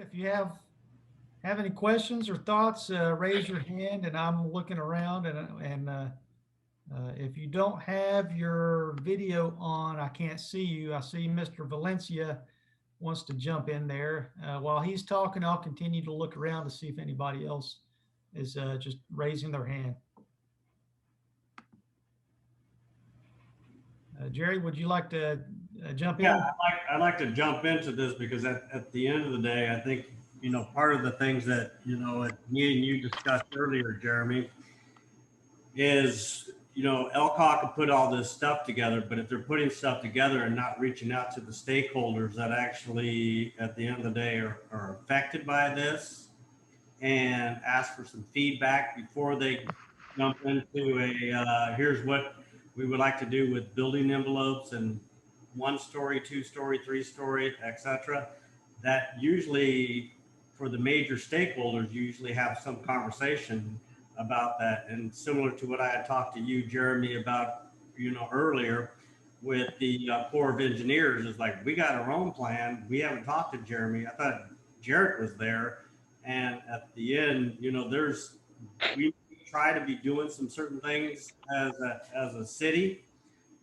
If you have any questions or thoughts, raise your hand, and I'm looking around. And if you don't have your video on, I can't see you. I see Mr. Valencia wants to jump in there. While he's talking, I'll continue to look around to see if anybody else is just raising their hand. Jerry, would you like to jump in? Yeah, I'd like to jump into this because at the end of the day, I think, part of the things that, me and you discussed earlier, Jeremy, is, Elcott can put all this stuff together, but if they're putting stuff together and not reaching out to the stakeholders that actually, at the end of the day, are affected by this and ask for some feedback before they jump into here's what we would like to do with building envelopes and 1 story, 2 story, 3 story, etc. That usually, for the major stakeholders, usually have some conversation about that. And similar to what I had talked to you, Jeremy, about earlier with the Corps of Engineers, is like, we got our own plan. We haven't talked to Jeremy. I thought Jarrett was there. And at the end, we try to be doing some certain things as a city,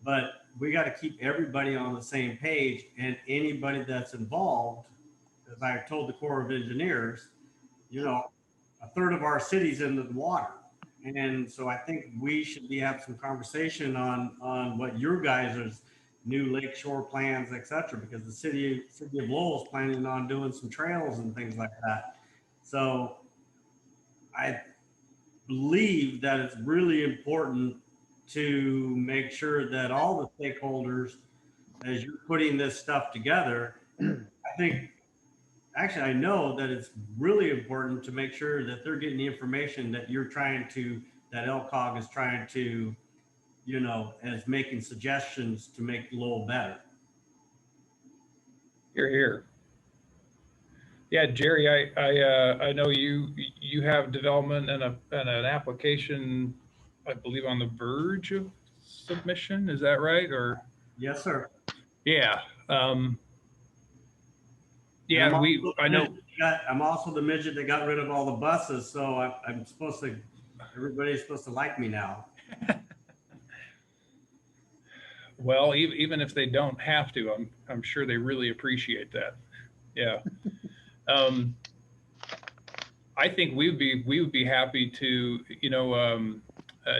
but we got to keep everybody on the same page, and anybody that's involved, as I told the Corps of Engineers, a third of our city's into the water. And so I think we should have some conversation on what your guys' new lakeshore plans, et cetera, because the city of Lowell is planning on doing some trails and things like that. So I believe that it's really important to make sure that all the stakeholders, as you're putting this stuff together, I think, actually, I know that it's really important to make sure that they're getting the information that that LCOG is trying to, as making suggestions to make Lowell better. You're here. Yeah, Jerry, I know you have development and an application, I believe, on the verge of submission. Is that right? Or yes, sir. Yeah. Yeah, I know. I'm also the midget that got rid of all the buses, so everybody's supposed to like me now. Well, even if they don't have to, I'm sure they really appreciate that. Yeah. I think we would be happy to,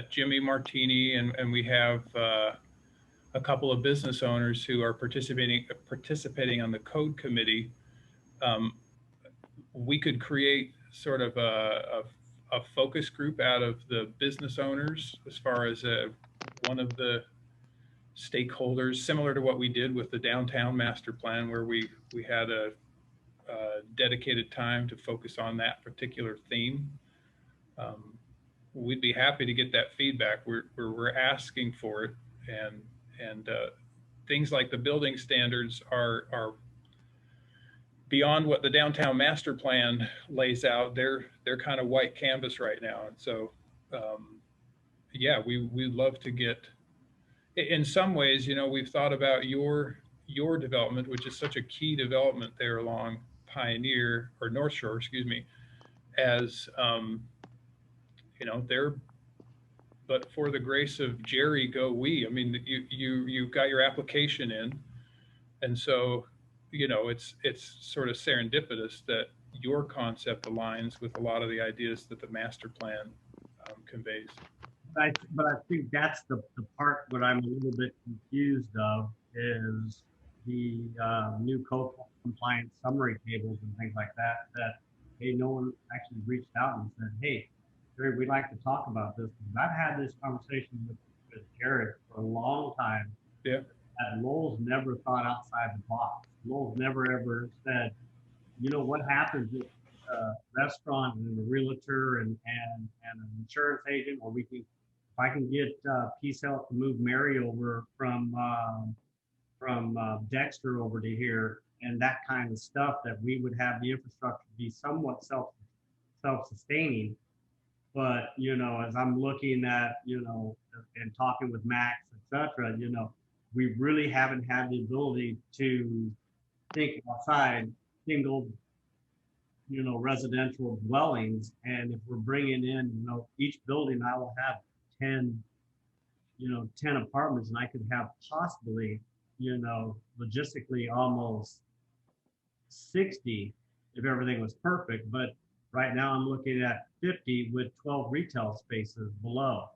Jimmy Martini, and we have a couple of business owners who are participating on the code committee. We could create sort of a focus group out of the business owners as far as one of the stakeholders, similar to what we did with the downtown master plan, where we had a dedicated time to focus on that particular theme. We'd be happy to get that feedback. We're asking for it, and things like the building standards are beyond what the downtown master plan lays out. They're kind of white canvas right now, and so yeah, we'd love to get. In some ways, we've thought about your development, which is such a key development there along Pioneer or North Shore, excuse me, as they're, but for the grace of Jerry, go we. I mean, you got your application in, and so it's sort of serendipitous that your concept aligns with a lot of the ideas that the master plan conveys. But I think that's the part what I'm a little bit confused of is the new code compliance summary tables and things like that, hey, no one actually reached out and said, hey, Jerry, we'd like to talk about this. I've had this conversation with Jared for a long time. Yeah. And Lowell's never thought outside the box. Lowell's never ever said, what happens if a restaurant and a realtor and an insurance agent, or if I can get Peace Health to move Mary over from Dexter over to here, and that kind of stuff, that we would have the infrastructure be somewhat self-sustaining. But, as I'm looking at, and talking with Max, etc., we really haven't had the ability to think outside single residential dwellings. And if we're bringing in, each building, I will have 10, 10 apartments, and I could have possibly, logistically almost 60 if everything was perfect. But right now I'm looking at 50 with 12 retail spaces below.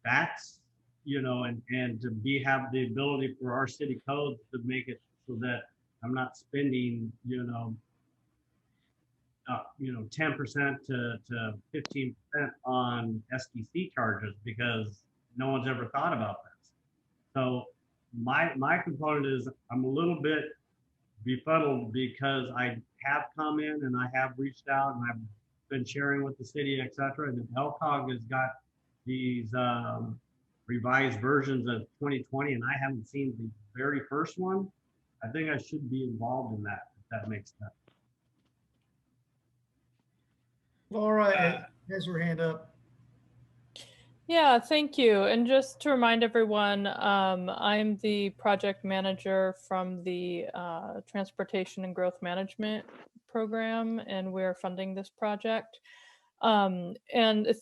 That's, and to have the ability for our city code to make it so that I'm not spending, 10% to 15% on SDC charges because no one's ever thought about this. So my component is I'm a little bit befuddled because I have come in and I have reached out and I've been sharing with the city, et cetera. And if LCOG has got these revised versions of 2020 and I haven't seen the very first one, I think I should be involved in that, if that makes sense. Laura has her hand up. Yeah, thank you. And just to remind everyone, I'm the project manager from the Transportation and Growth Management program, and we're funding this project. And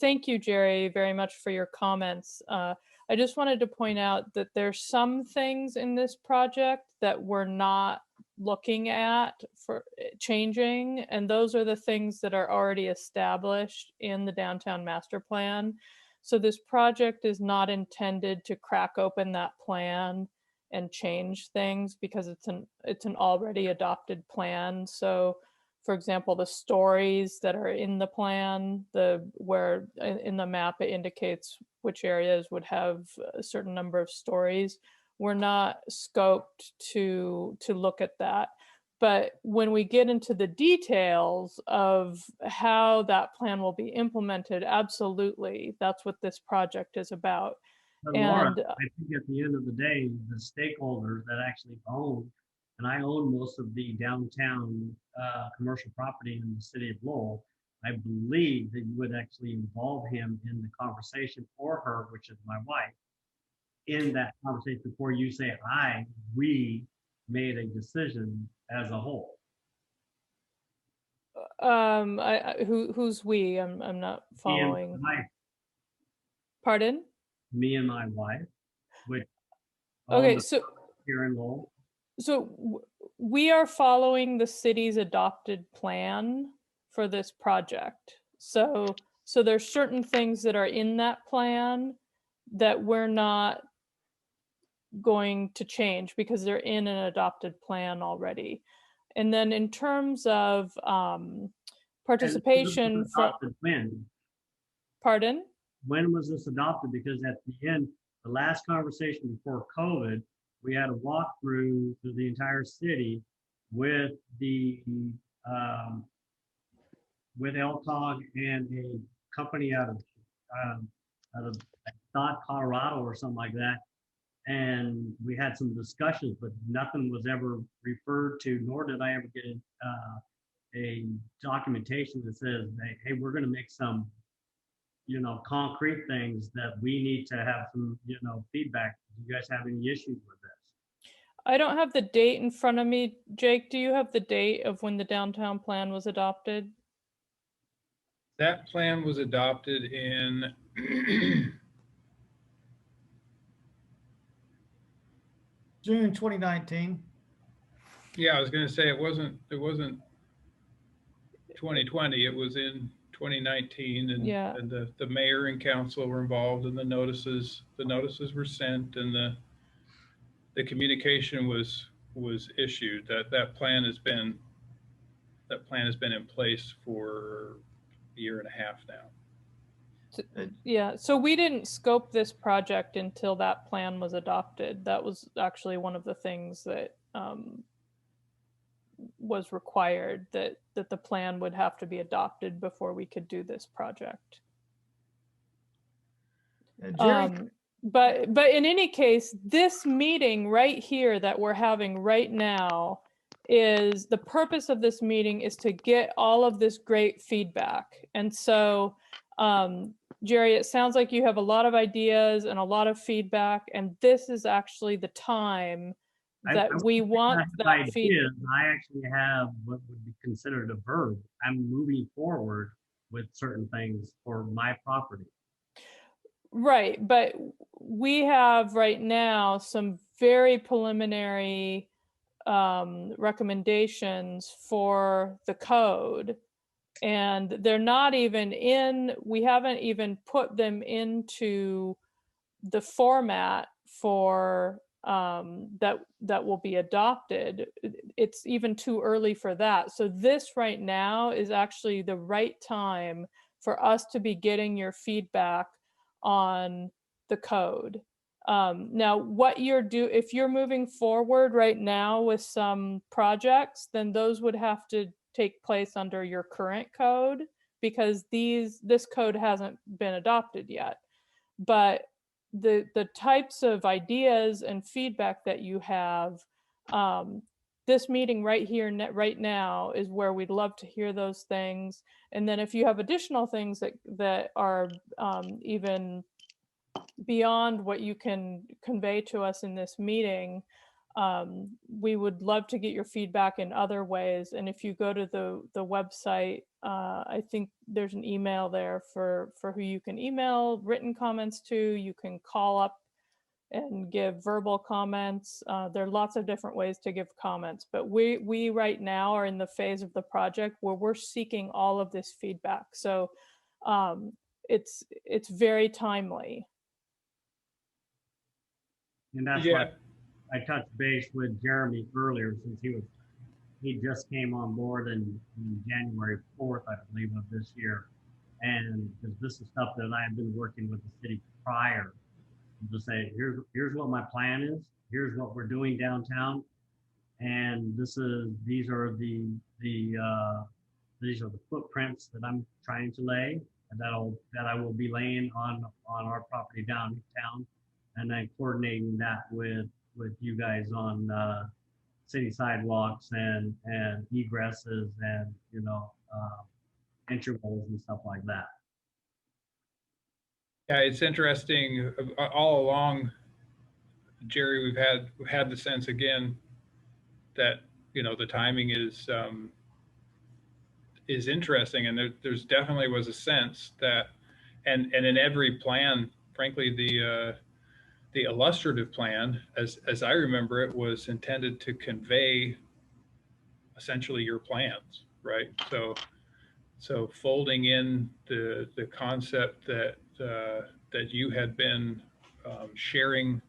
thank you, Jerry, very much for your comments. I just wanted to point out that there's some things in this project that we're not looking at for changing, and those are the things that are already established in the downtown master plan. So this project is not intended to crack open that plan and change things because it's an already adopted plan. So for example, the stories that are in the plan, where in the map it indicates which areas would have a certain number of stories, we're not scoped to look at that. But when we get into the details of how that plan will be implemented, absolutely, that's what this project is about. But Laura, I think at the end of the day, the stakeholders that actually own, and I own most of the downtown commercial property in the city of Lowell, I believe that you would actually involve him in the conversation, or her, which is my wife, in that conversation before you say, we made a decision as a whole. Who's we? I'm not following. Pardon? Me and my wife, which okay, so here in Lowell. So we are following the city's adopted plan for this project. So there's certain things that are in that plan that we're not going to change because they're in an adopted plan already. And then in terms of participation from when? Pardon? When was this adopted? Because at the end, the last conversation before COVID, we had a walkthrough through the entire city with the with LCOG and a company out of Colorado or something like that. And we had some discussions, but nothing was ever referred to, nor did I ever get a documentation that says, hey, we're going to make some, concrete things that we need to have some, feedback. Do you guys have any issues with this? I don't have the date in front of me. Jake, do you have the date of when the downtown plan was adopted? That plan was adopted in June 2019. Yeah, I was going to say it wasn't 2020. It was in 2019, and, yeah. And the mayor and council were involved, and the notices were sent, and the communication was issued. That plan has been in place for a year and a half now. Yeah, so we didn't scope this project until that plan was adopted. That was actually one of the things that was required, that the plan would have to be adopted before we could do this project. But in any case, this meeting right here that we're having right now is the purpose of this meeting is to get all of this great feedback. And so, Jerry, it sounds like you have a lot of ideas and a lot of feedback, and this is actually the time that we want that ideas. feedback. I actually have what would be considered a verb. I'm moving forward with certain things for my property. Right, but we have right now some very preliminary recommendations for the code, and they're not even in, we haven't even put them into the format for that will be adopted. It's even too early for that. So this right now is actually the right time for us to be getting your feedback on the code. Now, what if you're moving forward right now with some projects, then those would have to take place under your current code, because this code hasn't been adopted yet. But the types of ideas and feedback that you have, this meeting right here right now is where we'd love to hear those things. And then if you have additional things that are even beyond what you can convey to us in this meeting, we would love to get your feedback in other ways. And if you go to the website, I think there's an email there for who you can email written comments to. You can call up and give verbal comments. There are lots of different ways to give comments, but we right now are in the phase of the project where we're seeking all of this feedback. So it's very timely. And that's Yeah. why I touched base with Jeremy earlier, since he just came on board in January 4th, I believe, of this year. And because this is stuff that I've been working with the city prior to say, here's what my plan is, here's what we're doing downtown, and these are the footprints that I'm trying to lay, and that I will be laying on our property downtown, and then coordinating that with you guys on city sidewalks and egresses and intervals and stuff like that. Yeah, it's interesting. All along, Jerry, we've had the sense again that the timing is interesting, and there's definitely was a sense that, and in every plan, frankly, the illustrative plan, as I remember it, was intended to convey essentially your plans, right? So folding in the concept that you had been sharing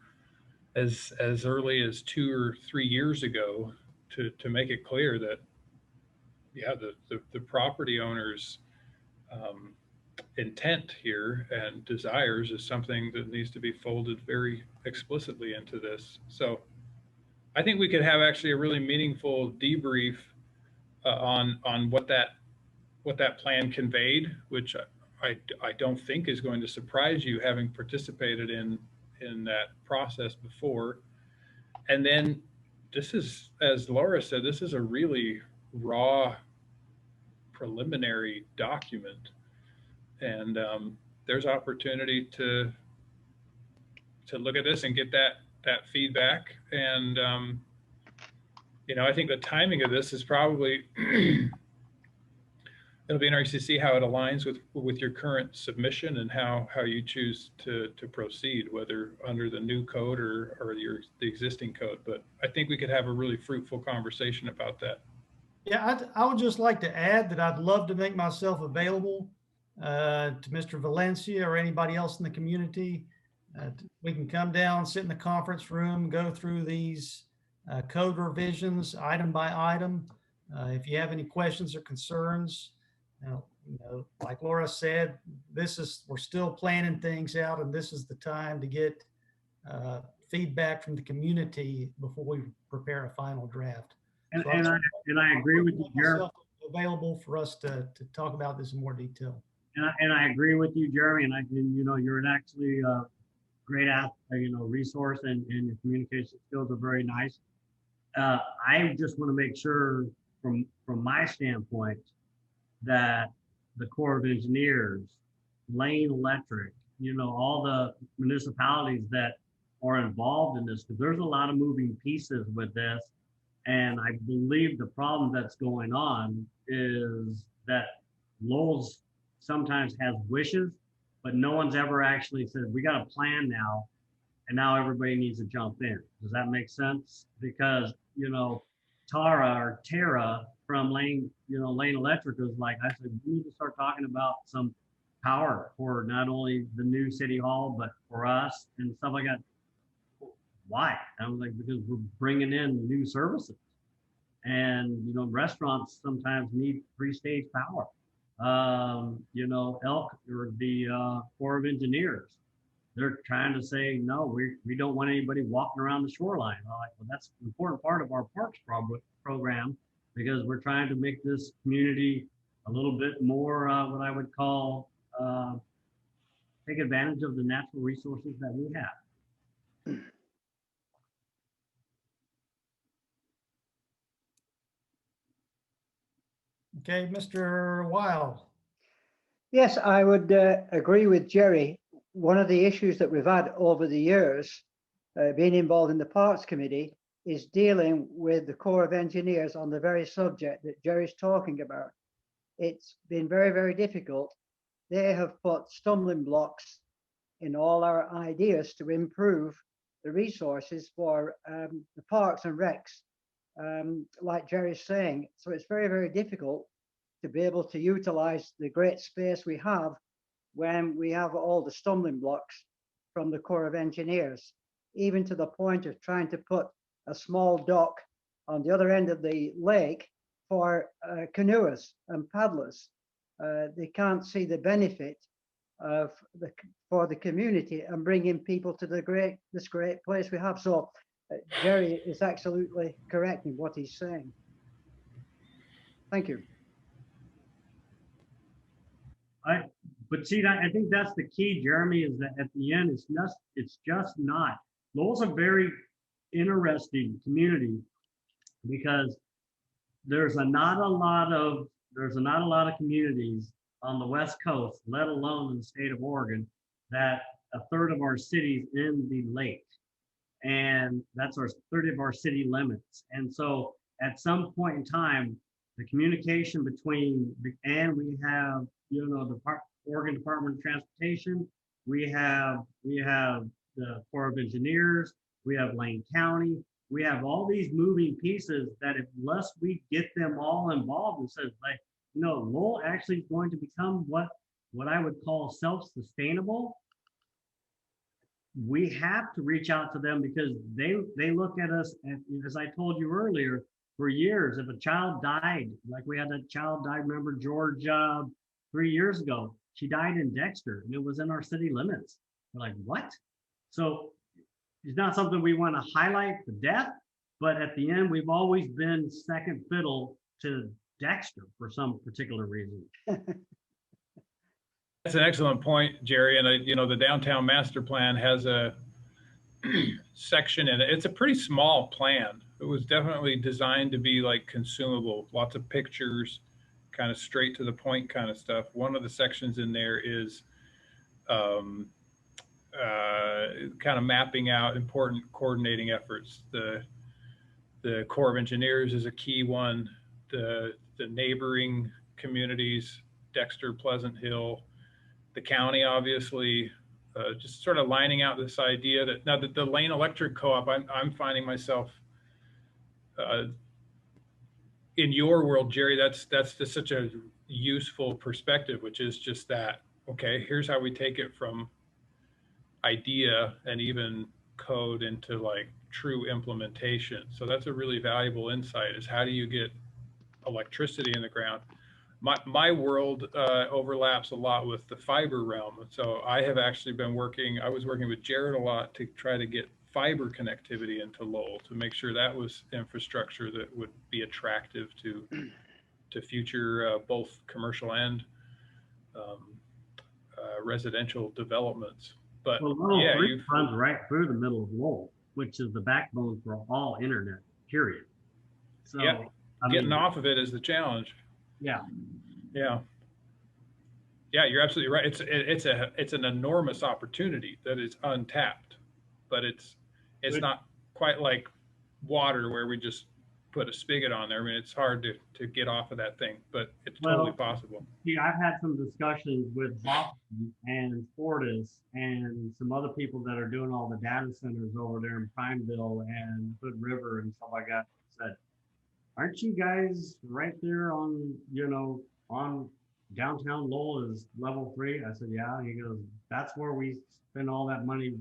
as early as 2 or 3 years ago, to make it clear that the property owner's intent here and desires is something that needs to be folded very explicitly into this. So I think we could have actually a really meaningful debrief on what that plan conveyed, which I don't think is going to surprise you, having participated in that process before. And then this is, as Laura said, this is a really raw preliminary document, and there's opportunity to look at this and get that feedback. And I think the timing of this is probably it'll be interesting to see how it aligns with your current submission and how you choose to proceed, whether under the new code or the existing code. But I think we could have a really fruitful conversation about that. Yeah, I would just like to add that I'd love to make myself available to Mr. Valencia or anybody else in the community. We can come down, sit in the conference room, go through these code revisions item by item. If you have any questions or concerns, like Laura said, we're still planning things out, and this is the time to get feedback from the community before we prepare a final draft. And, So I agree with you, Jeremy. Available for us to talk about this in more detail. And I agree with you, Jeremy. And you're actually a great resource, and your communication skills are very nice. I just want to make sure from my standpoint that the Corps of Engineers, Lane Electric, all the municipalities that are involved in this, because there's a lot of moving pieces with this. And I believe the problem that's going on is that Lowell's sometimes has wishes, but no one's ever actually said, we got a plan now, and now everybody needs to jump in. Does that make sense? Because, you know, Tara from Lane Electric was like, I said, we need to start talking about some power for not only the new city hall, but for us and stuff like that. Why? I was like, because we're bringing in new services, and you know, restaurants sometimes need three-stage power. You know, Elk or the Corps of Engineers, they're trying to say no, we don't want anybody walking around the shoreline. I'm like, well, that's an important part of our parks program, because we're trying to make this community a little bit more what I would call take advantage of the natural resources that we have. Okay, Mr. Wild. Yes, I would agree with Jerry. One of the issues that we've had over the years, being involved in the Parks Committee, is dealing with the Corps of Engineers on the very subject that Jerry's talking about. It's been very, very difficult. They have put stumbling blocks in all our ideas to improve the resources for the parks and recs, like Jerry's saying. So it's very, very difficult to be able to utilize the great space we have when we have all the stumbling blocks from the Corps of Engineers, even to the point of trying to put a small dock on the other end of the lake for canoers and paddlers. They can't see the benefit of for the community and bringing people to this great place we have. So Jerry is absolutely correct in what he's saying. Thank you. But see, I think that's the key, Jeremy, is that at the end, it's just not. Lowell's a very interesting community, because there's not a lot of communities on the West Coast, let alone in the state of Oregon, that a third of our cities in the lake, and that's our 30 of our city limits. And so at some point in time, the communication between and we have, you know, the Oregon Department of Transportation, we have the Corps of Engineers, we have Lane County, we have all these moving pieces that unless we get them all involved and says, like, you know, Lowell actually is going to become what I would call self-sustainable. We have to reach out to them, because they look at us, and as I told you earlier, for years, if a child died, like we had a child die, remember George 3 years ago, she died in Dexter, and it was in our city limits. We're like, what? So it's not something we want to highlight the death, but at the end, we've always been second fiddle to Dexter for some particular reason. That's an excellent point, Jerry. And you know, the downtown master plan has a section in it. It's a pretty small plan. It was definitely designed to be like consumable, lots of pictures, kind of straight to the point kind of stuff. One of the sections in there is kind of mapping out important coordinating efforts. The Corps of Engineers is a key one. The neighboring communities, Dexter, Pleasant Hill, the county, obviously, just sort of lining out this idea that now that the Lane Electric Co-op, I'm finding myself in your world, Jerry, that's just such a useful perspective, which is just that, okay, here's how we take it from idea and even code into like true implementation. So that's a really valuable insight, is how do you get electricity in the ground? My world overlaps a lot with the fiber realm. So I have actually been I was working with Jared a lot to try to get fiber connectivity into Lowell, to make sure that was infrastructure that would be attractive to future both commercial and residential developments. But well, yeah, runs right through the middle of Lowell, which is the backbone for all internet, period. So yeah, getting off of it is the challenge. Yeah. Yeah. Yeah, you're absolutely right. It's an enormous opportunity that is untapped, but it's Good. not quite like water where we just put a spigot on there. I mean, it's hard to get off of that thing, but it's totally Well, possible. See, I've had some discussions with Boston and Fortis and some other people that are doing all the data centers over there in Primeville and Hood River and stuff like that. Said, aren't you guys right there on, on downtown Lowell is level 3? I said, yeah. He goes, that's where we spend all that money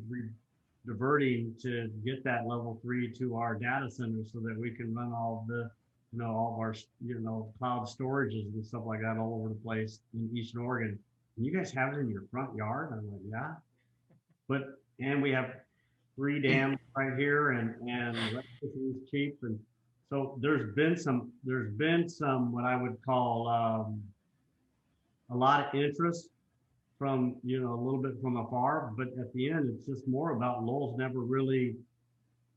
diverting to get that level 3 to our data center so that we can run all the all of our, cloud storages and stuff like that all over the place in Eastern Oregon. And you guys have it in your front yard? I'm like, yeah. And we have 3 dams right here and electricity is cheap. And so there's been some what I would call a lot of interest from, a little bit from afar, but at the end, it's just more about Lowell's never really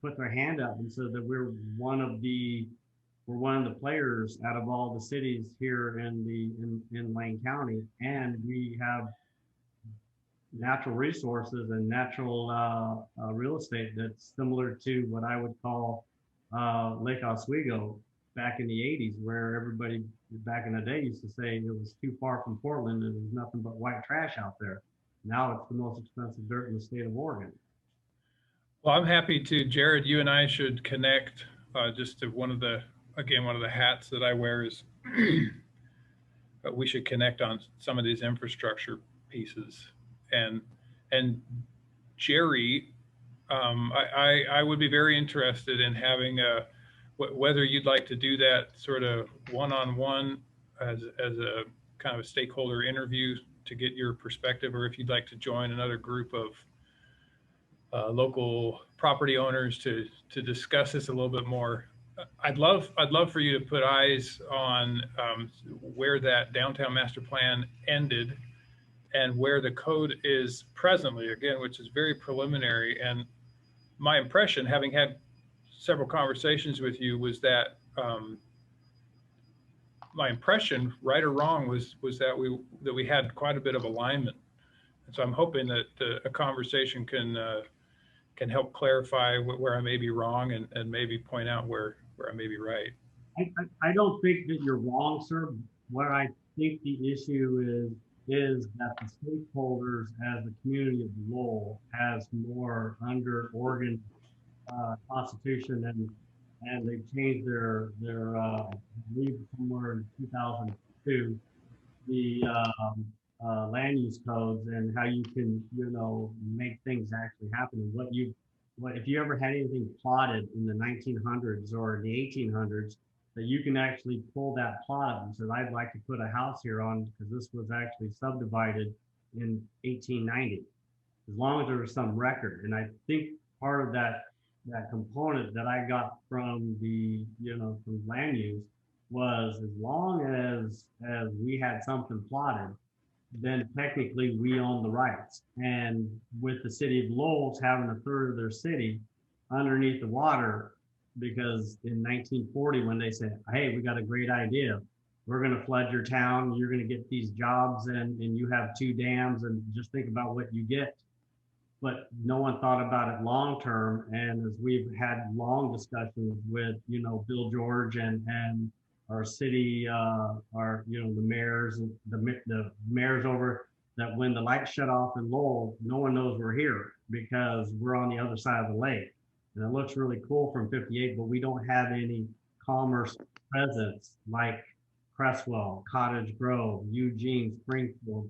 put their hand up and said that we're one of the players out of all the cities here in Lane County, and we have natural resources and natural real estate that's similar to what I would call Lake Oswego back in the 80s, where everybody back in the day used to say it was too far from Portland and there's nothing but white trash out there. Now it's the most expensive dirt in the state of Oregon. Well, I'm happy to. Jared, you and I should connect just to one of the hats that I wear is we should connect on some of these infrastructure pieces. And Jerry, I would be very interested in having whether you'd like to do that sort of one-on-one as a kind of a stakeholder interview to get your perspective, or if you'd like to join another group of local property owners to discuss this a little bit more. I'd love for you to put eyes on where that downtown master plan ended and where the code is presently, again, which is very preliminary. And my impression, having had several conversations with you, was that my impression, right or wrong, was that we had quite a bit of alignment. And so I'm hoping that a conversation can help clarify where I may be wrong and maybe point out where I may be right. I don't think that you're wrong, sir. What I think the issue is that the stakeholders as the community of Lowell has more under Oregon Constitution and they've changed their I believe somewhere in 2002 the land use codes and how you can make things actually happen. And what if you ever had anything plotted in the 1900s or the 1800s that you can actually pull that plot up and say, I'd like to put a house here on because this was actually subdivided in 1890, as long as there was some record. And I think part of that component that I got from the from land use was, as long as we had something plotted, then technically we own the rights. And with the city of Lowell's having a third of their city underneath the water, because in 1940, when they said, hey, we got a great idea, we're going to flood your town, you're going to get these jobs, and you have 2 dams, and just think about what you get. But no one thought about it long term. And as we've had long discussions with Bill George and our city, the mayors, the mayors over, that when the lights shut off in Lowell, no one knows we're here because we're on the other side of the lake. And it looks really cool from 58, but we don't have any commerce presence like Cresswell, Cottage Grove, Eugene, Springfield,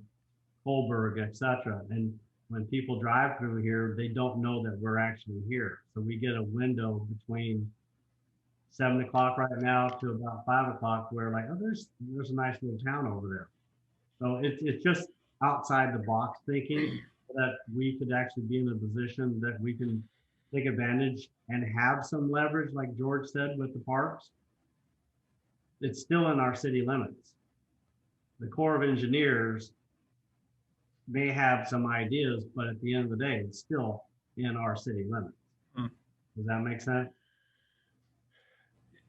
Colberg, etc. And when people drive through here, they don't know that we're actually here. So we get a window between 7 o'clock right now to about 5 o'clock where like, oh, there's a nice little town over there. So it's just outside the box thinking that we could actually be in a position that we can take advantage and have some leverage, like George said, with the parks. It's still in our city limits. The Corps of Engineers may have some ideas, but at the end of the day, it's still in our city limits. Does that make sense?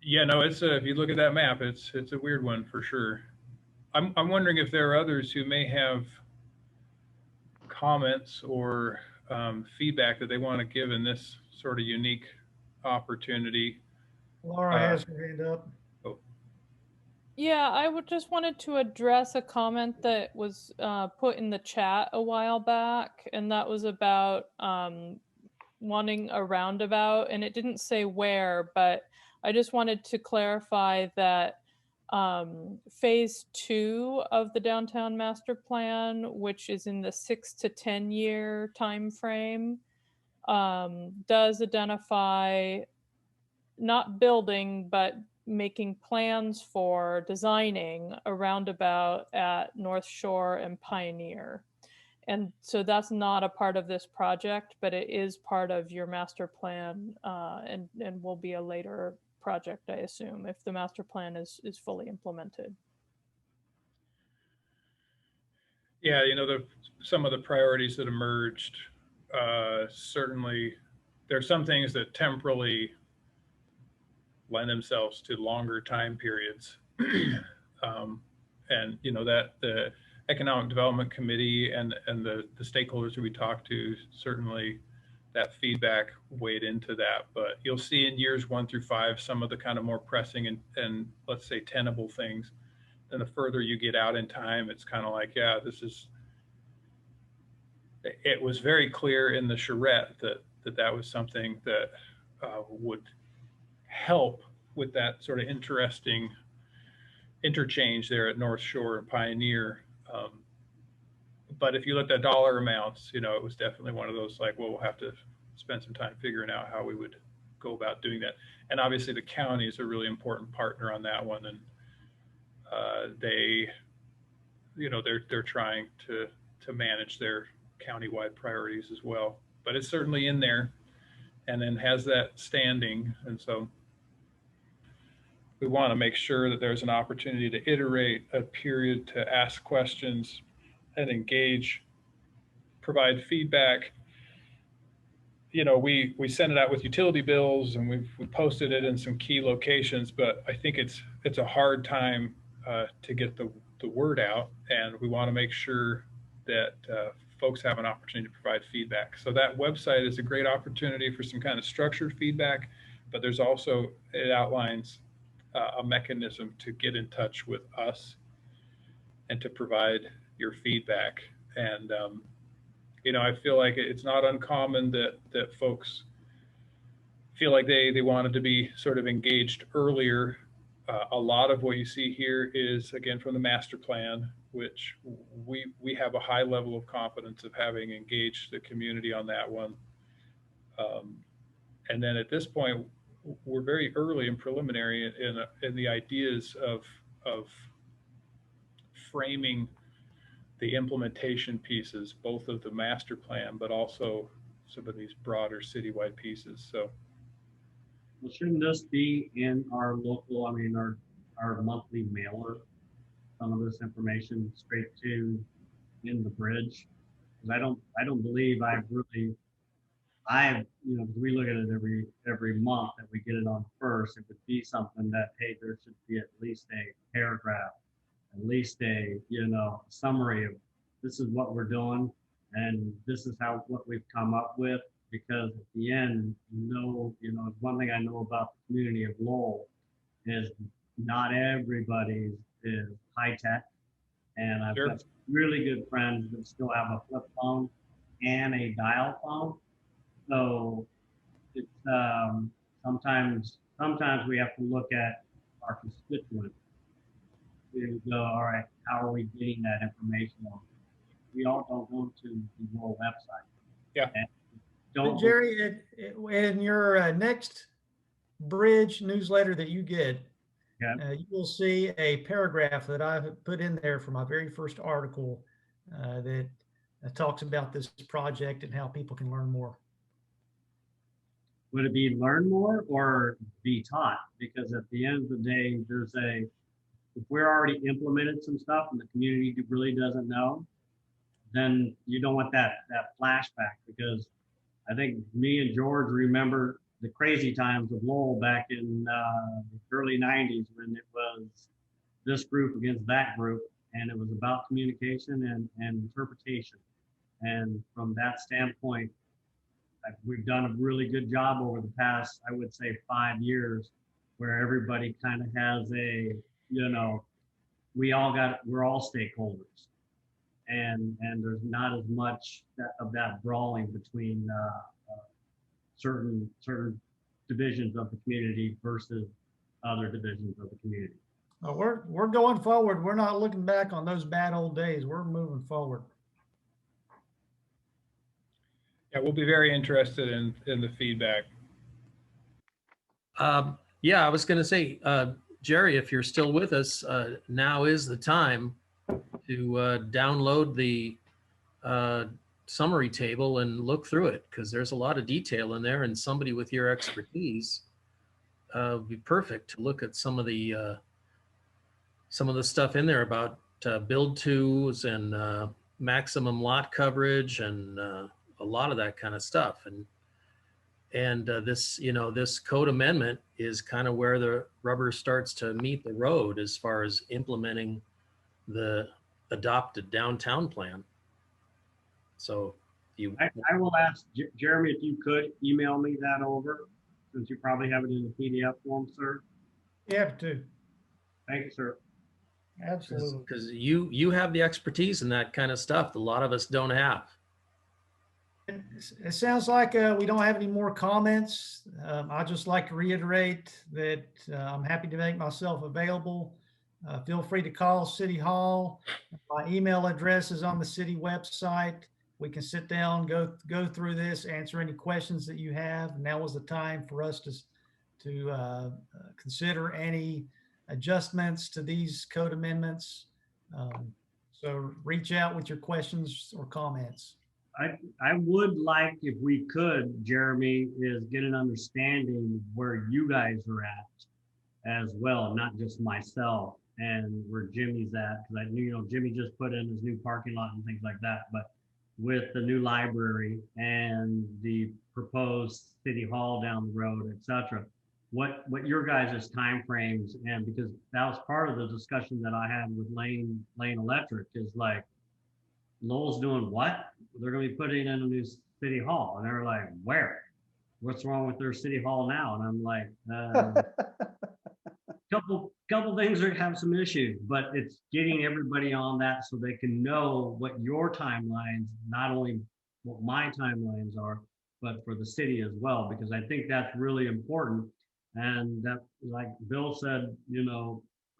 Yeah, no, it's if you look at that map, it's a weird one for sure. I'm wondering if there are others who may have comments or feedback that they want to give in this sort of unique opportunity. Laura has her hand up. Yeah, I would just wanted to address a comment that was put in the chat a while back, and that was about wanting a roundabout, and it didn't say where, but I just wanted to clarify that phase 2 of the downtown master plan, which is in the 6 to 10 year time frame, does identify not building, but making plans for designing a roundabout at North Shore and Pioneer. And so that's not a part of this project, but it is part of your master plan, and will be a later project, I assume, if the master plan is fully implemented. Yeah, you know, some of the priorities that emerged, certainly there are some things that temporally lend themselves to longer time periods. And you know, that the Economic Development Committee and the stakeholders that we talked to, certainly that feedback weighed into that. But you'll see in years 1 through 5 some of the kind of more pressing and let's say tenable things. And the further you get out in time, it's kind of like, yeah, it was very clear in the charrette that was something that would help with that sort of interesting interchange there at North Shore and Pioneer. But if you looked at dollar amounts, you know, it was definitely one of those like, well, we'll have to spend some time figuring out how we would go about doing that. And obviously the county is a really important partner on that one. And they, you know, they're trying to manage their countywide priorities as well. But it's certainly in there and then has that standing. And so we want to make sure that there's an opportunity to iterate, a period to ask questions and engage, provide feedback. You know, we send it out with utility bills and we posted it in some key locations, but I think it's a hard time to get the word out, and we want to make sure that folks have an opportunity to provide feedback. So that website is a great opportunity for some kind of structured feedback, but there's also, it outlines a mechanism to get in touch with us and to provide your feedback. And you know, I feel like it's not uncommon that folks feel like they wanted to be sort of engaged earlier. A lot of what you see here is, again, from the master plan, which we have a high level of confidence of having engaged the community on that one. And then at this point, we're very early and preliminary in the ideas of framing the implementation pieces, both of the master plan, but also some of these broader citywide pieces. So, well, shouldn't this be in our local, I mean, our monthly mailer, some of this information straight to in the bridge? Because I don't believe you know, we look at it every month that we get it on first. It would be something that, hey, there should be at least a paragraph, at least a, you know, summary of this is what we're doing and this is what we've come up with. Because at the end, you know, one thing I know about the community of Lowell is not everybody is high tech. And I've got really good friends that still have a flip phone and a dial phone. So it's sometimes we have to look at our constituents. We go, all right, how are we getting that information on? We all don't go to the Lowell website. Yeah. But Jerry, in your next bridge newsletter that you get, you will see a paragraph that I've put in there for my very first article that talks about this project and how people can learn more. Would it be learn more or be taught? Because at the end of the day, if we're already implemented some stuff and the community really doesn't know, then you don't want that flashback. Because I think me and George remember the crazy times of Lowell back in the early 90s when it was this group against that group, and it was about communication and interpretation. And from that standpoint, we've done a really good job over the past, I would say, 5 years, where everybody kind of has a, you know, we're all stakeholders, and there's not as much of that brawling between certain divisions of the community versus other divisions of the community. We're going forward. We're not looking back on those bad old days. We're moving forward. Yeah, we'll be very interested in the feedback. Yeah, I was going to say, Jerry, if you're still with us, now is the time to download the summary table and look through it, because there's a lot of detail in there, and somebody with your expertise would be perfect to look at some of the stuff in there about build tos and maximum lot coverage and a lot of that kind of stuff. And this, this code amendment is kind of where the rubber starts to meet the road as far as implementing the adopted downtown plan. So I will ask Jeremy if you could email me that over, since you probably have it in a PDF form, sir. You have to. Thank you, sir. Absolutely. because you have the expertise in that kind of stuff that a lot of us don't have. It sounds like we don't have any more comments. I'd just like to reiterate that I'm happy to make myself available. Feel free to call City Hall. My email address is on the city website. We can sit down, go through this, answer any questions that you have. Now is the time for us to consider any adjustments to these code amendments. So reach out with your questions or comments. I would like, if we could, Jeremy, is get an understanding where you guys are at as well, not just myself, and where Jimmy's at, because I knew, Jimmy just put in his new parking lot and things like that, but with the new library and the proposed city hall down the road, et cetera, what your guys' timeframes, and because that was part of the discussion that I had with Lane Electric, is like, Lowell's doing what? They're going to be putting in a new city hall. And they're like, where? What's wrong with their city hall now? And I'm like, couple things are have some issues, but it's getting everybody on that so they can know what your timelines, not only what my timelines are, but for the city as well, because I think that's really important. And that, like Bill said,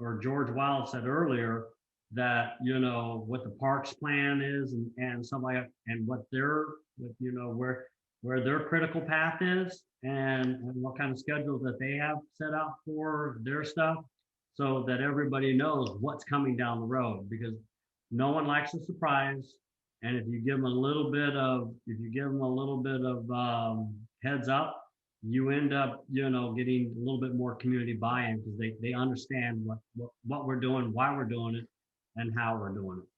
or George Wild said earlier, that what the parks plan is and something like that, and what their where their critical path is, and what kind of schedule that they have set out for their stuff, so that everybody knows what's coming down the road, because no one likes a surprise. And if you give them a little bit of heads up, you end up getting a little bit more community buy-in, because they understand what we're doing, why we're doing it, and how we're doing it.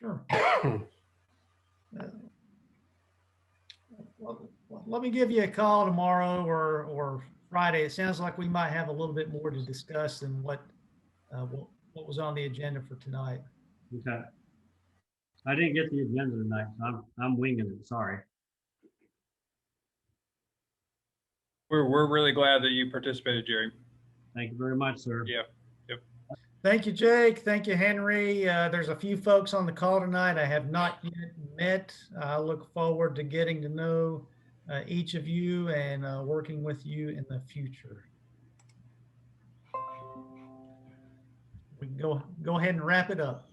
Sure. Well, let me give you a call tomorrow or Friday. It sounds like we might have a little bit more to discuss than what was on the agenda for tonight. Okay. I didn't get the agenda tonight, so I'm winging it. Sorry. We're really glad that you participated, Jerry. Thank you very much, sir. Yeah. Yep. Thank you, Jake. Thank you, Henry. There's a few folks on the call tonight I have not yet met. I look forward to getting to know each of you and working with you in the future. We can go ahead and wrap it up.